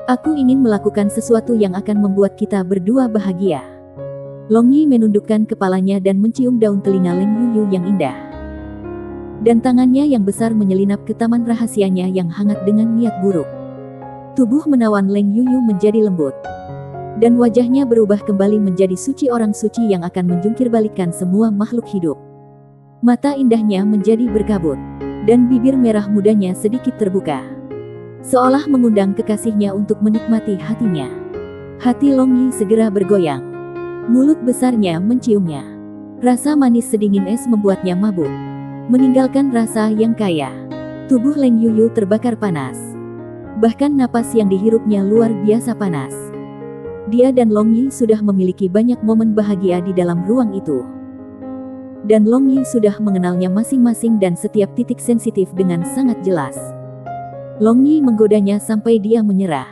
Aku ingin melakukan sesuatu yang akan membuat kita berdua bahagia. Long Yi menundukkan kepalanya dan mencium daun telinga Leng Yuyu yang indah. Dan tangannya yang besar menyelinap ke taman rahasianya yang hangat dengan niat buruk. Tubuh menawan Leng Yuyu menjadi lembut, dan wajahnya berubah kembali menjadi suci orang suci yang akan menjungkirbalikkan semua makhluk hidup. Mata indahnya menjadi berkabut, dan bibir merah mudanya sedikit terbuka, seolah mengundang kekasihnya untuk menikmati hatinya. Hati Long Yi segera bergoyang. Mulut besarnya menciumnya. Rasa manis sedingin es membuatnya mabuk, meninggalkan rasa yang kaya. Tubuh Leng Yuyu terbakar panas, Bahkan napas yang dihirupnya luar biasa panas. Dia dan Long Yi sudah memiliki banyak momen bahagia di dalam ruang itu. Dan Long Yi sudah mengenalnya masing-masing dan setiap titik sensitif dengan sangat jelas. Long Yi menggodanya sampai dia menyerah.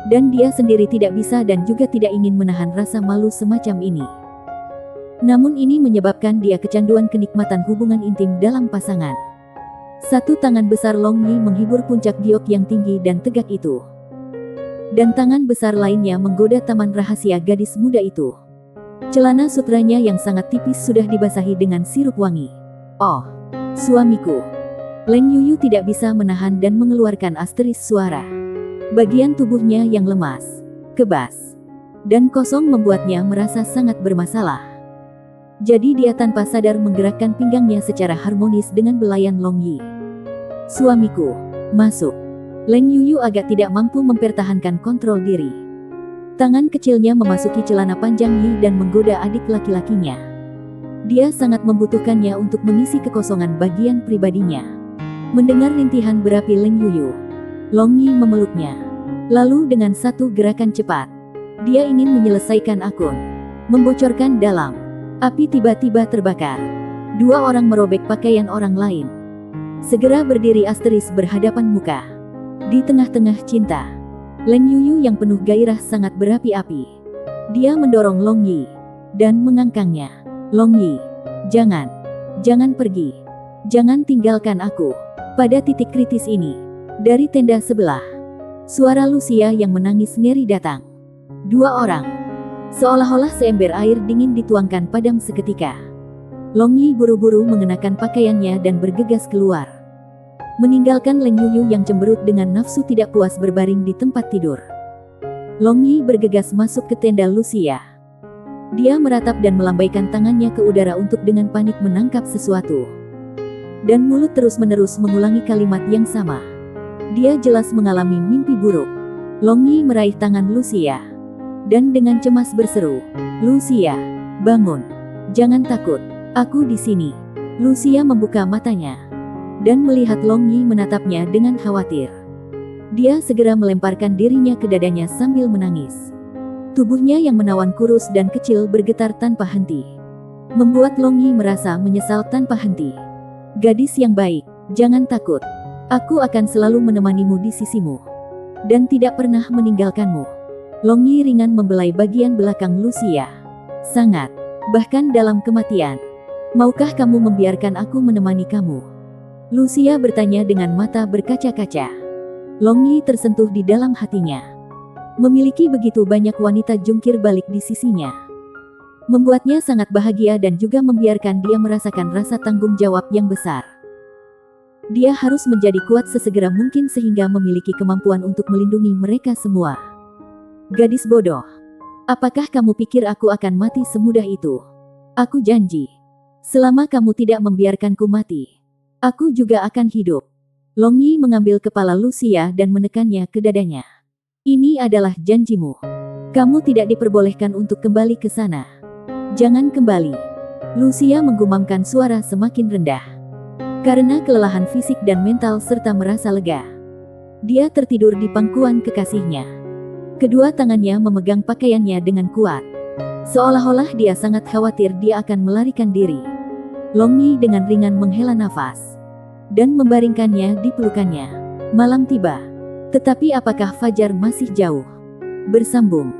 Dan dia sendiri tidak bisa dan juga tidak ingin menahan rasa malu semacam ini. Namun ini menyebabkan dia kecanduan kenikmatan hubungan intim dalam pasangan. Satu tangan besar Long Yi menghibur puncak giok yang tinggi dan tegak itu. Dan tangan besar lainnya menggoda taman rahasia gadis muda itu. Celana sutranya yang sangat tipis sudah dibasahi dengan sirup wangi. Oh, suamiku. Leng Yuyu tidak bisa menahan dan mengeluarkan asteris suara. Bagian tubuhnya yang lemas, kebas, dan kosong membuatnya merasa sangat bermasalah. Jadi dia tanpa sadar menggerakkan pinggangnya secara harmonis dengan belayan Long Yi. Suamiku, masuk. Leng Yuyu agak tidak mampu mempertahankan kontrol diri. Tangan kecilnya memasuki celana panjang Yi dan menggoda adik laki-lakinya. Dia sangat membutuhkannya untuk mengisi kekosongan bagian pribadinya. Mendengar rintihan berapi Leng Yuyu, Long Yi memeluknya. Lalu dengan satu gerakan cepat, dia ingin menyelesaikan akun. Membocorkan dalam. Api tiba-tiba terbakar. Dua orang merobek pakaian orang lain. Segera berdiri asteris berhadapan muka. Di tengah-tengah cinta, Leng Yuyu yang penuh gairah sangat berapi-api. Dia mendorong Long Yi dan mengangkangnya. Long Yi, jangan pergi. Jangan tinggalkan aku. Pada titik kritis ini, dari tenda sebelah, suara Lucia yang menangis ngeri datang. Dua orang. Seolah-olah seember air dingin dituangkan padam seketika. Long Yi buru-buru mengenakan pakaiannya dan bergegas keluar. Meninggalkan Leng Yuyu yang cemberut dengan nafsu tidak puas berbaring di tempat tidur. Long Yi bergegas masuk ke tenda Lucia. Dia meratap dan melambaikan tangannya ke udara untuk dengan panik menangkap sesuatu. Dan mulut terus-menerus mengulangi kalimat yang sama. Dia jelas mengalami mimpi buruk. Long Yi meraih tangan Lucia. Dan dengan cemas berseru, "Lucia, bangun. Jangan takut. Aku di sini." Lucia membuka matanya dan melihat Long Yi menatapnya dengan khawatir. Dia segera melemparkan dirinya ke dadanya sambil menangis. Tubuhnya yang menawan kurus dan kecil bergetar tanpa henti. Membuat Long Yi merasa menyesal tanpa henti. "Gadis yang baik, jangan takut. Aku akan selalu menemanimu di sisimu. Dan tidak pernah meninggalkanmu." Long Yi ringan membelai bagian belakang Lucia. "Sangat. Bahkan dalam kematian. Maukah kamu membiarkan aku menemani kamu?" Lucia bertanya dengan mata berkaca-kaca. Long Yi tersentuh di dalam hatinya. Memiliki begitu banyak wanita jungkir balik di sisinya. Membuatnya sangat bahagia dan juga membiarkan dia merasakan rasa tanggung jawab yang besar. Dia harus menjadi kuat sesegera mungkin sehingga memiliki kemampuan untuk melindungi mereka semua. "Gadis bodoh. Apakah kamu pikir aku akan mati semudah itu? Aku janji. Selama kamu tidak membiarkanku mati, aku juga akan hidup." Long Yi mengambil kepala Lucia dan menekannya ke dadanya. "Ini adalah janjimu. Kamu tidak diperbolehkan untuk kembali ke sana. Jangan kembali." Lucia menggumamkan suara semakin rendah. Karena kelelahan fisik dan mental serta merasa lega, dia tertidur di pangkuan kekasihnya. Kedua tangannya memegang pakaiannya dengan kuat. Seolah-olah dia sangat khawatir dia akan melarikan diri. Long Yi dengan ringan menghela nafas dan membaringkannya di pelukannya. Malam tiba. Tetapi apakah fajar masih jauh? Bersambung.